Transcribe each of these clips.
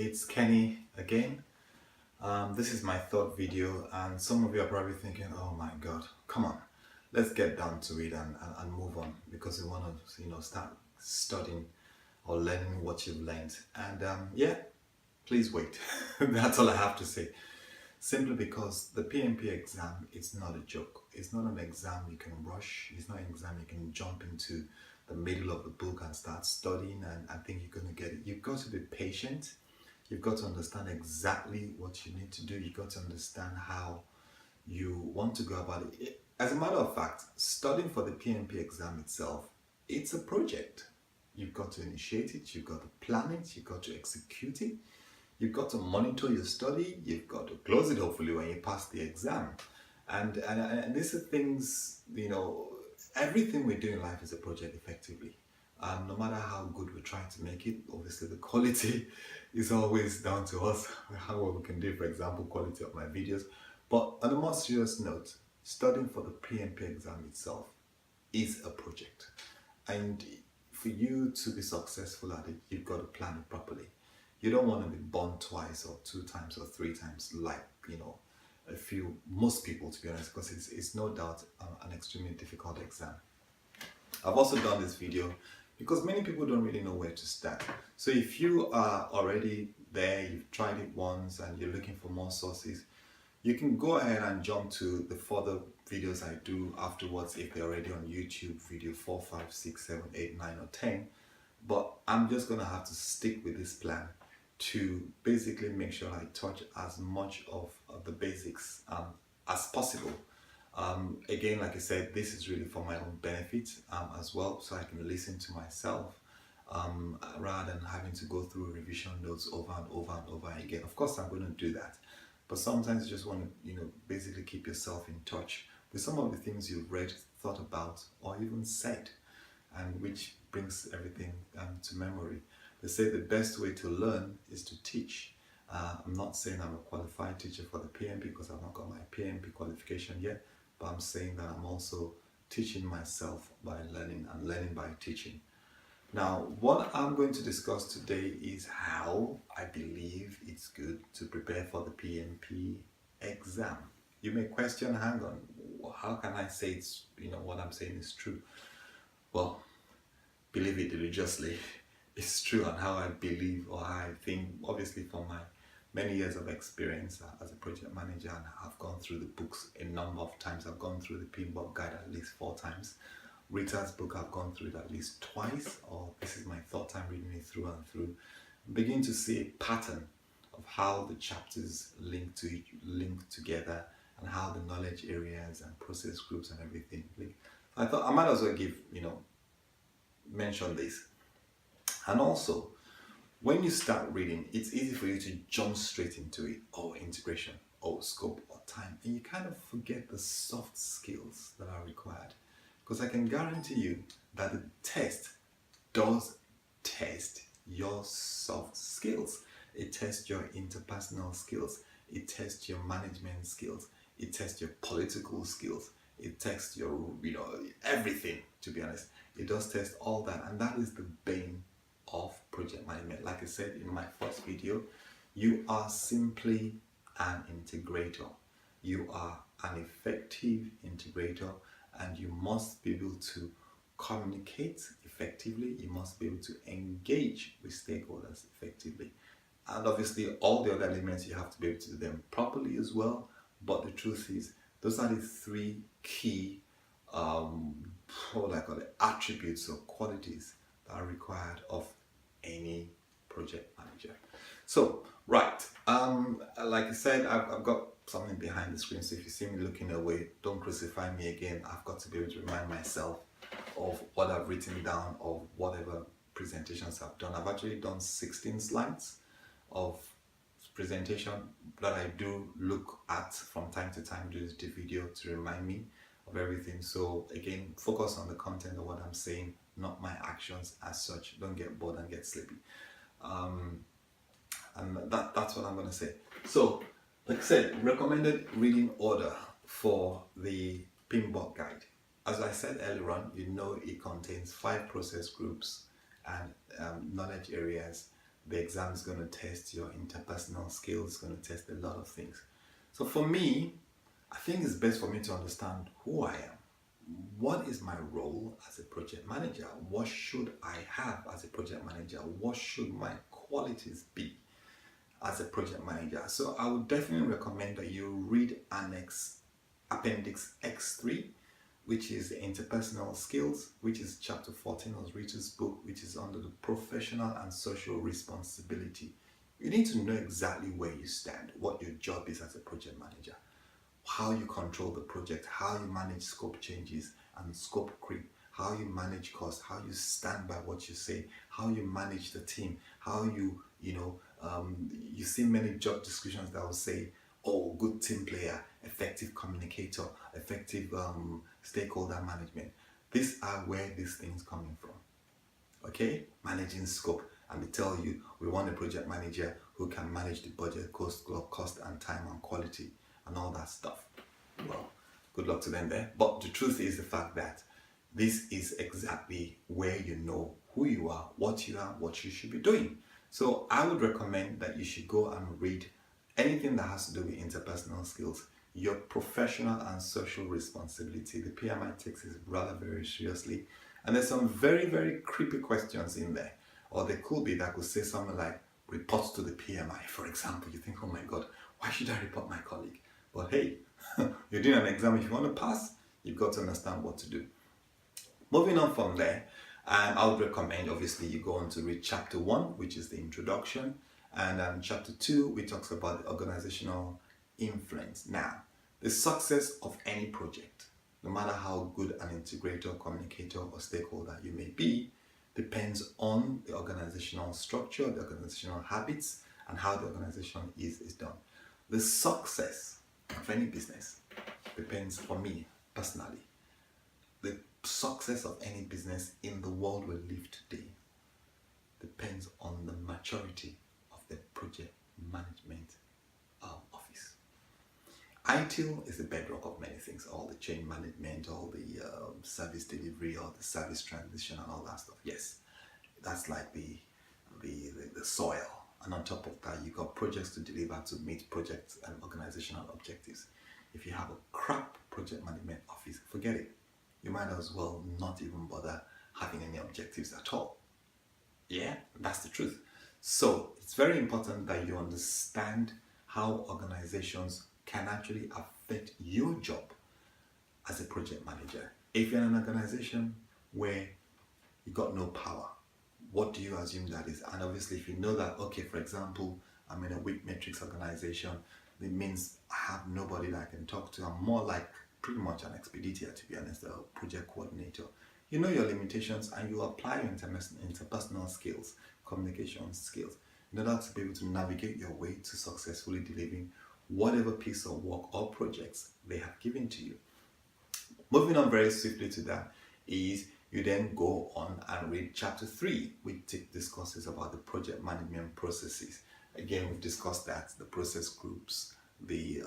it's Kenny again. This is my third video, and some of you are probably thinking, oh my god, come on, let's get down to it and move on, because we want to start studying or learning what you've learned. And yeah, please wait. That's all I have to say. Simply because the PMP exam is not a joke. It's not an exam you can rush. It's not an exam you can jump into the middle of the book and start studying and think you're going to get it. You've got to be patient. You've got to understand exactly what you need to do. You've got to understand how you want to go about it. As a matter of fact, studying for the PMP exam itself, it's a project. You've got to initiate it, you've got to plan it, you've got to execute it, you've got to monitor your study, you've got to close it hopefully when you pass the exam. And these are things, everything we do in life is a project effectively. No matter how good we try to make it, obviously the quality is always down to us, how well we can do, for example, quality of my videos. But on a more serious note, studying for the PMP exam itself is a project. And for you to be successful at it, you've got to plan it properly. You don't want to be born twice or 2 times or 3 times like, most people, to be honest, because it's no doubt an extremely difficult exam. I've also done this video because many people don't really know where to start. So if you are already there, you've tried it once and you're looking for more sources, you can go ahead and jump to the further videos I do afterwards if they're already on YouTube, video 4, 5, 6, 7, 8, 9 or 10. But I'm just going to have to stick with this plan to basically make sure I touch as much of the basics as possible. Again, like I said, this is really for my own benefit as well, so I can listen to myself rather than having to go through revision notes over and over and over again. Of course, I'm going to do that, but sometimes you just want to, basically keep yourself in touch with some of the things you've read, thought about, or even said, and which brings everything to memory. They say the best way to learn is to teach. I'm not saying I'm a qualified teacher for the PMP because I've not got my PMP qualification yet, but I'm saying that I'm also teaching myself by learning and learning by teaching. Now, what I'm going to discuss today is how I believe it's good to prepare for the PMP exam. You may question, hang on, how can I say it's, what I'm saying is true? Well, believe it religiously, it's true, and how I believe or how I think, obviously from my many years of experience as a project manager, and I've gone through the books a number of times. I've gone through the PMBOK guide at least 4 times. Rita's book I've gone through it at least twice, or this is my 3rd time reading it through and through. Begin to see a pattern of how the chapters link together and how the knowledge areas and process groups and everything link. I thought I might as well mention this. And also, when you start reading, it's easy for you to jump straight into it, or integration, or scope, or time, and you kind of forget the soft skills that are required. Because I can guarantee you that the test does test your soft skills. It tests your interpersonal skills. It tests your management skills. It tests your political skills. It tests your, everything, to be honest. It does test all that, and that is the bane of project management. Like I said in my first video, you are simply an integrator. You are an effective integrator, and you must be able to communicate effectively. You must be able to engage with stakeholders effectively, and obviously all the other elements you have to be able to do them properly as well. But the truth is, those are the 3 key attributes or qualities that are required of any project manager. So, right, like I said, I've got something behind the screen, so if you see me looking away, don't crucify me again. I've got to be able to remind myself of what I've written down, of whatever presentations I've done. I've actually done 16 slides of presentation that I do look at from time to time during the video to remind me of everything. So again, focus on the content of what I'm saying, not my actions as such. Don't get bored and get sleepy. And that's what I'm going to say. So, like I said, recommended reading order for the PMBOK guide. As I said earlier on, it contains 5 process groups and knowledge areas The exam is going to test your interpersonal skills, going to test a lot of things. So for me, I think it's best for me to understand who I am. What is my role as a project manager? What should I have as a project manager? What should my qualities be as a project manager? So I would definitely recommend that you read Appendix X3, which is the interpersonal skills, which is chapter 14 of Rita's book, which is under the professional and social responsibility. You need to know exactly where you stand, what your job is as a project manager, how you control the project, how you manage scope changes and scope creep, how you manage costs, how you stand by what you say, how you manage the team, how you see many job descriptions that will say, oh, good team player, effective communicator, effective stakeholder management. These are where these things coming from. Okay, managing scope, and they tell you we want a project manager who can manage the budget, cost and time and quality and all that stuff. Well, good luck to them there. But the truth is the fact that this is exactly where you know who you are, what you should be doing. So I would recommend that you should go and read anything that has to do with interpersonal skills, your professional and social responsibility. The PMI takes it rather very seriously. And there's some very, very creepy questions in there. Or there could be that could say something like, reports to the PMI, for example. You think, oh my God, why should I report my colleague? But hey, you're doing an exam. If you want to pass, you've got to understand what to do. Moving on from there, and I would recommend, obviously, you go on to read chapter 1, which is the introduction, and chapter 2, which talks about the organizational influence. Now, the success of any project, no matter how good an integrator, communicator, or stakeholder you may be, depends on the organizational structure, the organizational habits, and how the organization is done. The success of any business depends, for me personally, the success of any business in the world we live today depends on the maturity of the project management office. ITIL is the bedrock of many things, all the change management, all the service delivery, all the service transition and all that stuff. Yes, that's like the soil. And on top of that, you got projects to deliver to meet project and organizational objectives. If you have a crap project management office, forget it. You might as well not even bother having any objectives at all. Yeah, that's the truth. So it's very important that you understand how organizations can actually affect your job as a project manager. If you're in an organization where you got no power, what do you assume that is? And obviously, if you know that, okay, for example, I'm in a weak matrix organization, it means I have nobody that I can talk to. I'm more like pretty much an expeditor, to be honest, a project coordinator. You know your limitations and you apply your interpersonal skills, communication skills, in order to be able to navigate your way to successfully delivering whatever piece of work or projects they have given to you. Moving on very swiftly to that is you then go on and read chapter 3, which discusses about the project management processes. Again, we've discussed that, the process groups, the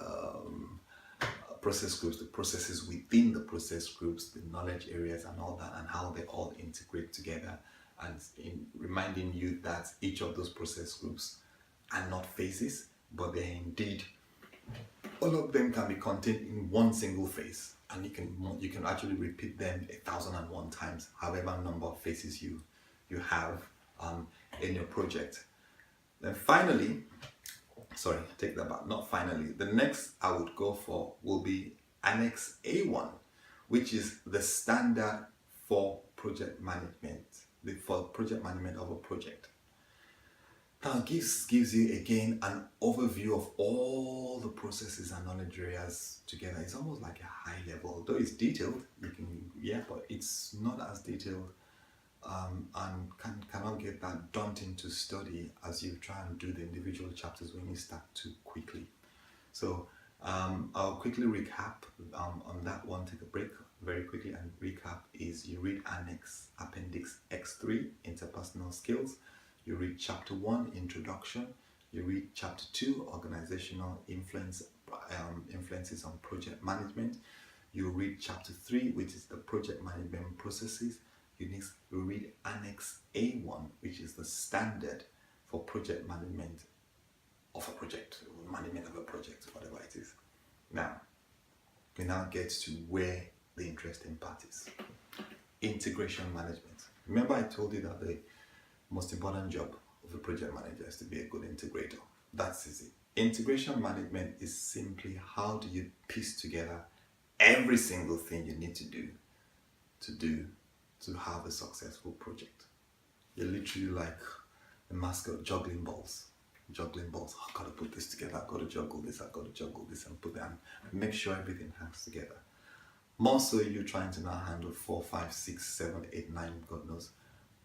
processes within the process groups, the knowledge areas and all that, and how they all integrate together, and in reminding you that each of those process groups are not phases, but they're indeed, all of them can be contained in one single phase, and you can actually repeat them 1,001 times, however number of phases you have in your project. Then finally, sorry, take that back, not finally. The next I would go for will be Annex A1, which is the standard for project management, for project management of a project. Now gives you again an overview of all the processes and knowledge areas together. It's almost like a high level, although it's detailed, but it's not as detailed and cannot get that daunting to study as you try and do the individual chapters when you start too quickly. So I'll quickly recap on that one, take a break very quickly and recap is you read Appendix X3, Interpersonal Skills, you read Chapter 1, Introduction, you read Chapter 2, Organizational Influences on Project Management, you read Chapter 3, which is the Project Management Processes. You read Annex A1, which is the standard for project management of a project, management of a project, whatever it is. Now, we now get to where the interesting part is. Integration management. Remember I told you that the most important job of a project manager is to be a good integrator. That's easy. Integration management is simply how do you piece together every single thing you need to do to have a successful project. You're literally like a master of juggling balls. Juggling balls. Oh, I've got to put this together. I've got to juggle this. I've got to juggle this and put that and make sure everything hangs together. More so, you're trying to now handle 4, 5, 6, 7, 8, 9, God knows,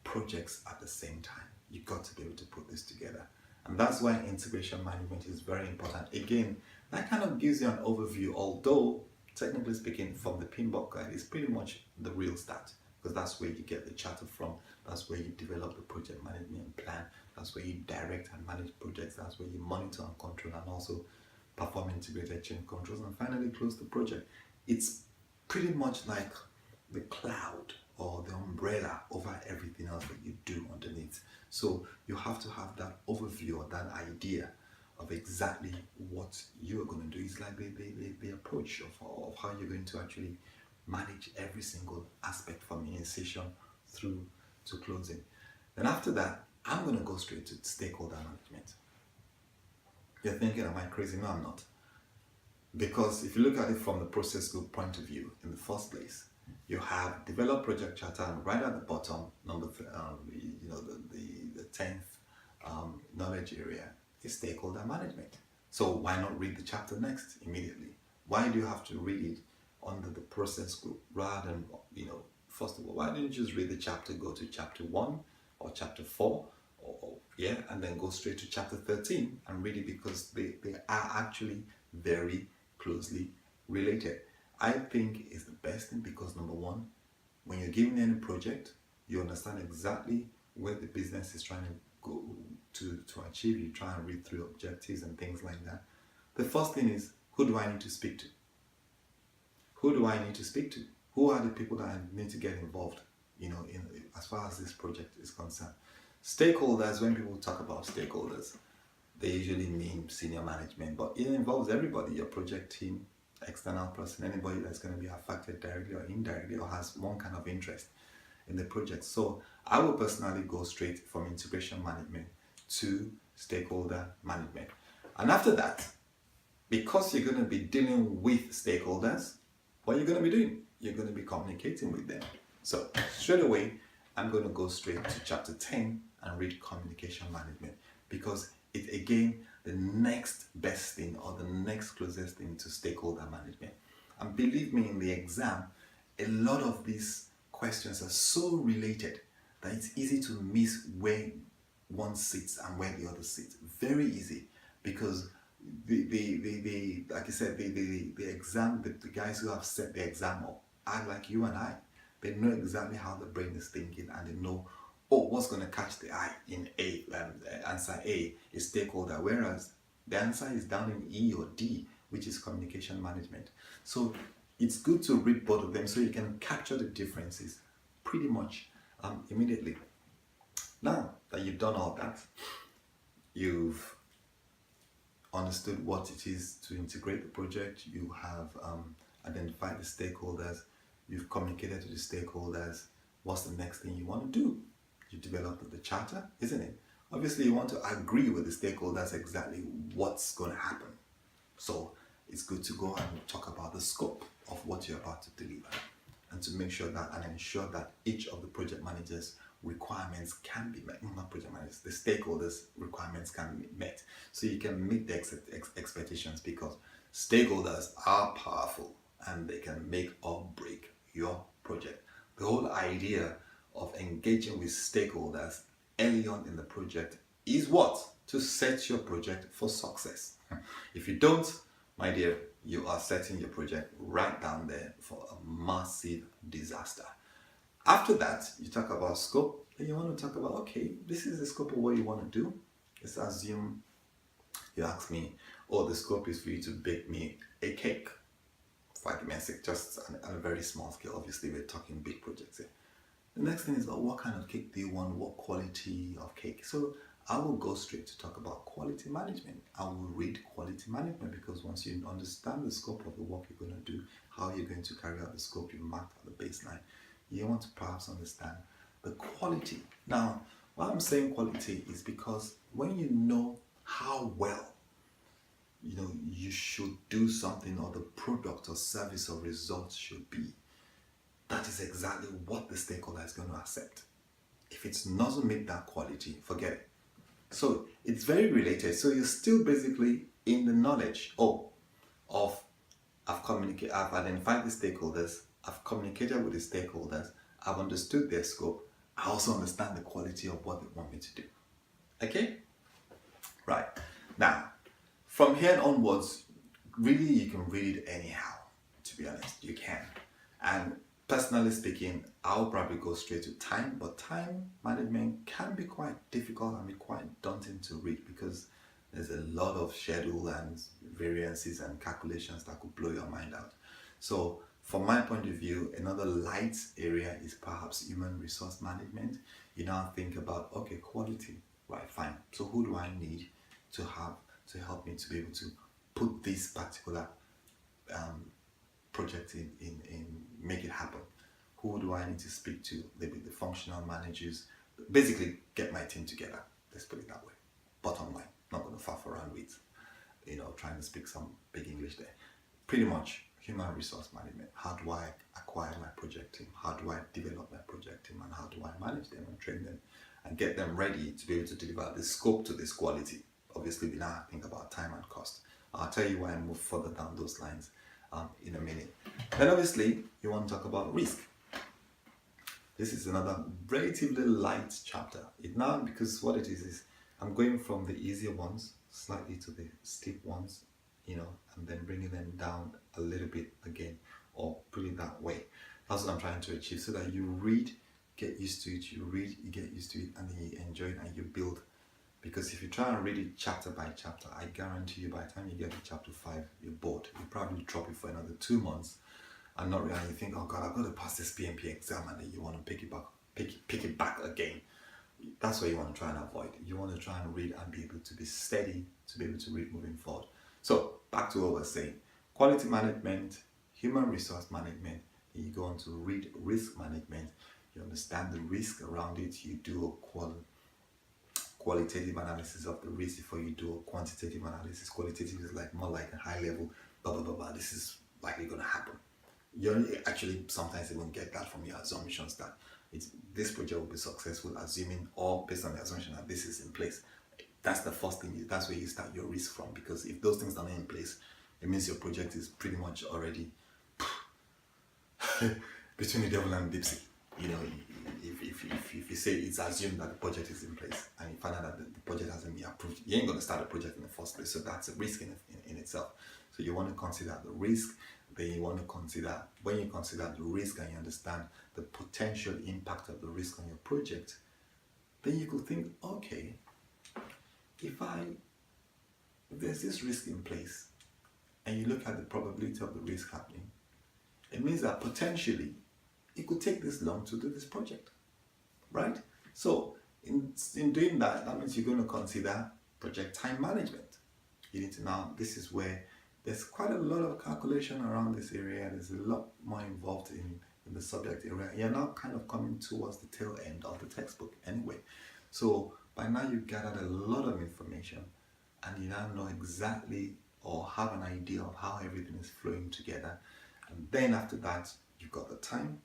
projects at the same time. You've got to be able to put this together. And that's why integration management is very important. Again, that kind of gives you an overview, although technically speaking, from the PMBOK guide, it's pretty much the real start, because that's where you get the charter from. That's where you develop the project management plan. That's where you direct and manage projects. That's where you monitor and control and also perform integrated change controls and finally close the project. It's pretty much like the cloud or the umbrella over everything else that you do underneath. So you have to have that overview or that idea of exactly what you're going to do. It's like the approach of how you're going to actually manage every single aspect from initiation through to closing. Then after that, I'm going to go straight to stakeholder management. You're thinking, am I crazy? No, I'm not. Because if you look at it from the process group point of view, in the first place, you have develop project charter, and right at the bottom, number the 10th knowledge area is stakeholder management. So why not read the chapter next immediately? Why do you have to read it under the process group rather than, first of all, why don't you just read the chapter, go to chapter 1 or chapter 4, and then go straight to chapter 13 and read it, because they are actually very closely related. I think it's the best thing because, number one, when you're given any project, you understand exactly where the business is trying to go to achieve. You try and read through objectives and things like that. The first thing is, who do I need to speak to? Who do I need to speak to? Who are the people that I need to get involved, as far as this project is concerned? Stakeholders, when people talk about stakeholders, they usually mean senior management, but it involves everybody, your project team, external person, anybody that's going to be affected directly or indirectly or has one kind of interest in the project. So I will personally go straight from integration management to stakeholder management. And after that, because you're going to be dealing with stakeholders, what are you going to be doing? You're going to be communicating with them. So straight away, I'm going to go straight to chapter 10 and read communication management, because it again the next best thing or the next closest thing to stakeholder management. And believe me, in the exam, a lot of these questions are so related that it's easy to miss where one sits and where the other sits. Very easy, because the like I said, the exam, the guys who have set the exam up are like you and I. They know exactly how the brain is thinking, and they know, what's going to catch the eye in A, answer A is stakeholder, whereas the answer is down in E or D, which is communication management. So it's good to read both of them so you can capture the differences pretty much immediately. Now that you've done all that, you've understood what it is to integrate the project, you have identified the stakeholders, you've communicated to the stakeholders, what's the next thing you want to do? You developed the charter, isn't it? Obviously, you want to agree with the stakeholders exactly what's going to happen. So it's good to go and talk about the scope of what you're about to deliver, and to make sure that and ensure that each of the project managers' requirements can be met. Not project managers, the stakeholders' requirements can be met, so you can meet the expectations, because stakeholders are powerful and they can make or break your project. The whole idea of engaging with stakeholders early on in the project is what? To set your project for success. If you don't, my dear, you are setting your project right down there for a massive disaster. After that, you talk about scope, and you want to talk about, okay, this is the scope of what you want to do. Let's assume you ask me, the scope is for you to bake me a cake. For argument's sake, just on a very small scale. Obviously, we're talking big projects here. The next thing is, what kind of cake do you want? What quality of cake? So I will go straight to talk about quality management. I will read quality management because once you understand the scope of the work you're going to do, how you're going to carry out the scope you marked at the baseline, you want to perhaps understand the quality. Now, why I'm saying quality is because when you know how well you should do something, or the product or service or result should be, that is exactly what the stakeholder is going to accept. If it doesn't meet that quality, forget it. So it's very related. So you're still basically in the knowledge of I've identified the stakeholders, I've communicated with the stakeholders, I've understood their scope, I also understand the quality of what they want me to do. Okay? Right. Now, from here onwards, really you can read it anyhow, to be honest. You can. And personally speaking, I'll probably go straight to time, but time management can be quite difficult and be quite daunting to read because there's a lot of schedule and variances and calculations that could blow your mind out. So from my point of view, another light area is perhaps human resource management. You now think about, okay, quality, right, fine. So who do I need to have to help me to be able to put this particular project in make it happen? Who do I need to speak to? Maybe the functional managers. Basically, get my team together. Let's put it that way. Bottom line, not going to faff around with, trying to speak some big English there. Pretty much human resource management. How do I acquire my project team? How do I develop my project team? And how do I manage them and train them and get them ready to be able to deliver this scope to this quality? Obviously, we now think about time and cost. I'll tell you why I move further down those lines in a minute. Then obviously, you want to talk about risk. This is another relatively light chapter. Because what it is I'm going from the easier ones slightly to the steep ones, and then bringing them down a little bit again, or put it that way. That's what I'm trying to achieve, so that you read, get used to it, you read, you get used to it, and then you enjoy it and you build. Because if you try and read it chapter by chapter, I guarantee you by the time you get to chapter 5, you're bored. You probably drop it for another 2 months and not really, you think, oh God, I've got to pass this PMP exam, and then you want to pick it back again. That's what you want to try and avoid. You want to try and read and be able to be steady, to be able to read moving forward. So back to what we're saying. Quality management, human resource management, you go on to read risk management, you understand the risk around it, you do a qualitative analysis of the risk before you do a quantitative analysis. Qualitative is more like a high level, blah, blah, blah, blah. This is likely going to happen. You actually sometimes even get that from your assumptions that this project will be successful, assuming, or based on the assumption that this is in place. That's the first thing. That's where you start your risk from, because if those things are not in place, it means your project is pretty much already between the devil and the deep sea. If you say it's assumed that the project is in place and you find out that the project hasn't been approved, you ain't going to start a project in the first place. So that's a risk in itself. So you want to consider the risk. Then you want to consider, when you consider the risk and you understand the potential impact of the risk on your project, then you could think, okay, if there's this risk in place and you look at the probability of the risk happening, it means that potentially it could take this long to do this project, right? So in doing that, that means you're going to consider project time management. You need to now, this is where there's quite a lot of calculation around this area. There's a lot more involved in the subject area. You're now kind of coming towards the tail end of the textbook anyway. So by now you've gathered a lot of information and you now know exactly or have an idea of how everything is flowing together. And then after that, you've got the time,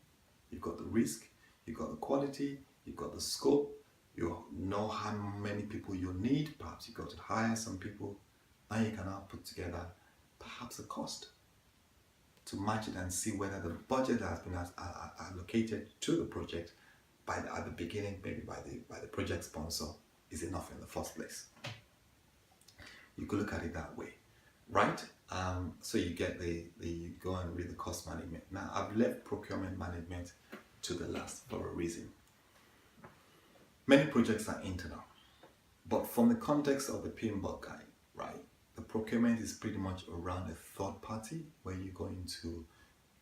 you've got the risk, you've got the quality, you've got the scope, you know how many people you need, perhaps you've got to hire some people. Now you can now put together perhaps a cost to match it and see whether the budget that has been allocated to the project at the beginning, maybe by the project sponsor, is enough in the first place. You could look at it that way, right? So you get you go and read the cost management. Now I've left procurement management to the last for a reason. Many projects are internal, but from the context of the PMBOK guide, right? The procurement is pretty much around a third party, where you're going to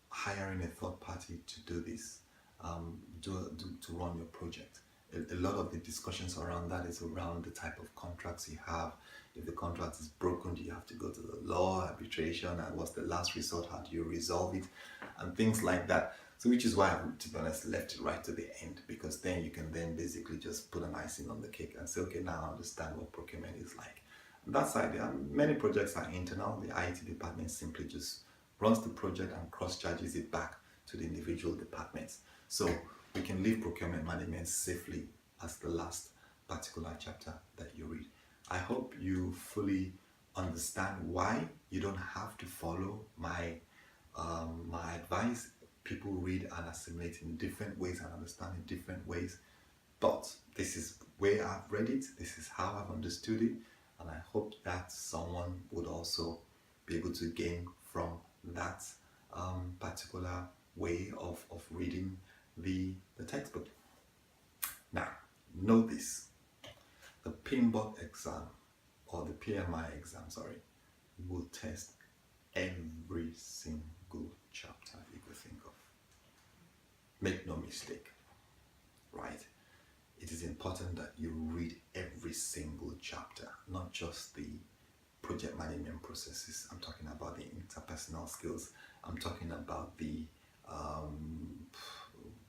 hiring a third party to do this, to run your project. a lot of the discussions around that is around the type of contracts you have. If the contract is broken, do you have to go to the law, arbitration, and what's the last resort? How do you resolve it? And things like that. So which is why I, to be honest, left it right to the end, because then you can then basically just put an icing on the cake and say, okay, now I understand what procurement is like. On that side, many projects are internal. The IT department simply just runs the project and cross-charges it back to the individual departments. So we can leave procurement management safely as the last particular chapter that you read. I hope you fully understand why you don't have to follow my my advice. People read and assimilate in different ways and understand in different ways, but this is where I've read it, this is how I've understood it, and I hope that someone would also be able to gain from that particular way of reading the textbook. Now, know this, the PMBOK exam, or the PMI exam, sorry, will test every single chapter you could think of. Make no mistake, right? It is important that you read every single chapter, not just the project management processes. I'm talking about the interpersonal skills. I'm talking about the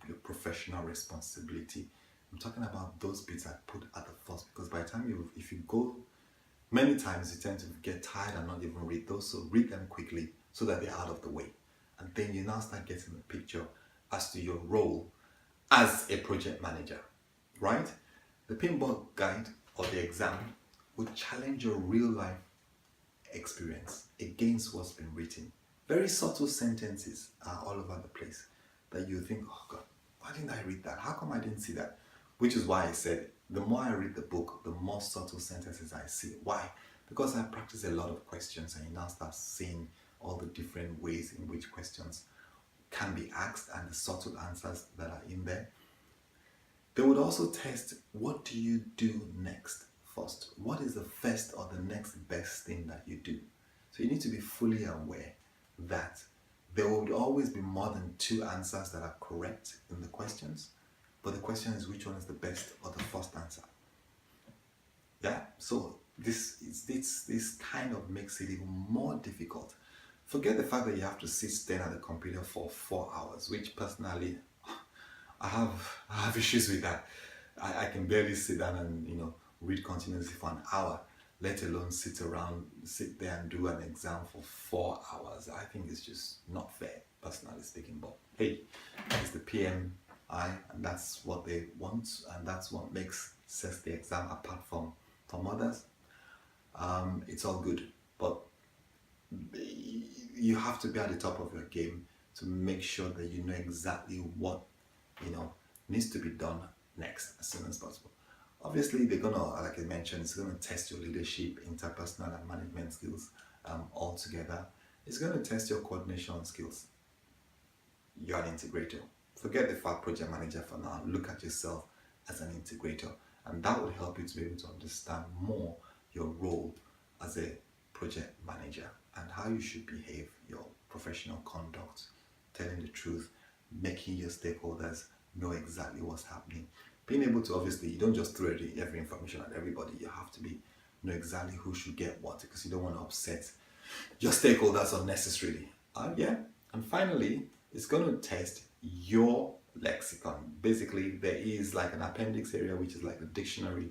your professional responsibility. I'm talking about those bits I put at the first, because by the time if you go, many times you tend to get tired and not even read those. So read them quickly so that they're out of the way. And then you now start getting the picture as to your role as a project manager, right? The PMBOK guide or the exam would challenge your real life experience against what's been written. Very subtle sentences are all over the place that you think, oh God, why didn't I read that? How come I didn't see that? Which is why I said, the more I read the book, the more subtle sentences I see. Why? Because I practice a lot of questions, and you now start seeing all the different ways in which questions can be asked and the subtle answers that are in there. They would also test, what do you do next first? What is the first or the next best thing that you do? So you need to be fully aware that there will always be more than two answers that are correct in the questions, but the question is which one is the best or the first answer. Yeah, so this kind of makes it even more difficult. Forget the fact that you have to sit still at the computer for 4 hours, which personally I have issues with that. I can barely sit down and read continuously for an hour, let alone sit there and do an exam for 4 hours. I think it's just not fair, personally speaking. But hey, it's the PMI, and that's what they want, and that's what sets the exam apart from others. It's all good, but you have to be at the top of your game to make sure that you know exactly what needs to be done next as soon as possible. Obviously, they're gonna, like I mentioned, it's gonna test your leadership, interpersonal and management skills all together. It's gonna test your coordination skills. You're an integrator. Forget the fact project manager for now. Look at yourself as an integrator, and that will help you to be able to understand more your role as a project manager and how you should behave, your professional conduct, telling the truth, making your stakeholders know exactly what's happening. Being able to, obviously, you don't just throw every information at everybody. You have to know exactly who should get what, because you don't want to upset your stakeholders unnecessarily. Yeah. And finally, it's going to test your lexicon. Basically, there is like an appendix area, which is like the dictionary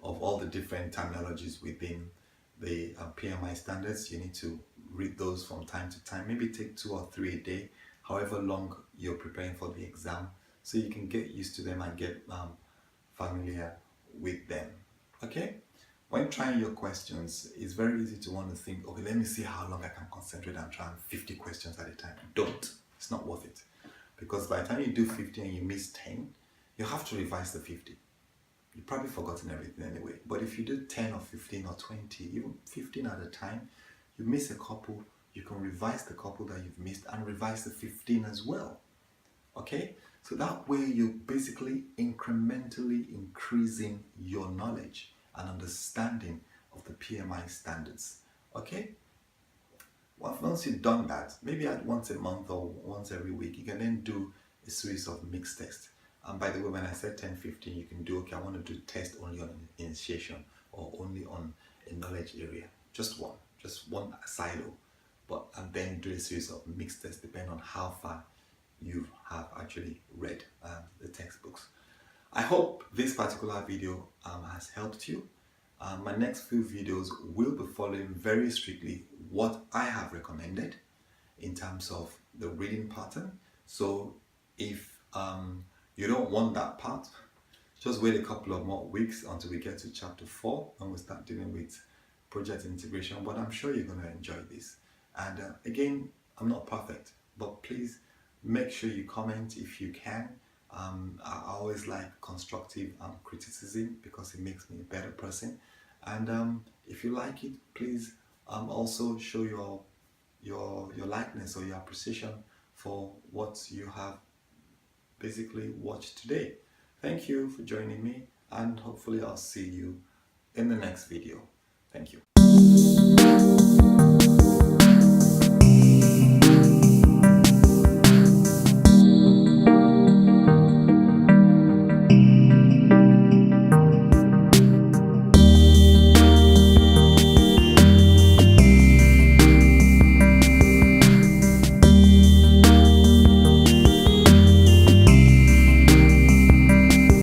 of all the different terminologies within the PMI standards. You need to read those from time to time. Maybe take 2 or 3 a day, however long you're preparing for the exam, so you can get used to them and get familiar with them. Okay? When trying your questions, it's very easy to want to think, okay, let me see how long I can concentrate and try 50 questions at a time. Don't. It's not worth it. Because by the time you do 50 and you miss 10, you have to revise the 50. You've probably forgotten everything anyway. But if you do 10 or 15 or 20, even 15 at a time, you miss a couple, you can revise the couple that you've missed and revise the 15 as well. Okay? So that way you're basically incrementally increasing your knowledge and understanding of the PMI standards. Okay? Once you've done that, maybe at once a month or once every week, you can then do a series of mixed tests. And by the way, when I said 10, 15, you can do, okay, I want to do test only on initiation or only on a knowledge area. Just one silo. But and then do a series of mixed tests depending on how far you have actually read the textbooks. I hope this particular video has helped you. My next few videos will be following very strictly what I have recommended in terms of the reading pattern. So if you don't want that part, just wait a couple of more weeks until we get to chapter 4 and we start dealing with project integration. But I'm sure you're going to enjoy this. And again, I'm not perfect, but please make sure you comment if you can. I always like constructive criticism because it makes me a better person. And if you like it, please also show your likeness or your appreciation for what you have basically watched today. Thank you for joining me, and hopefully I'll see you in the next video. Thank you.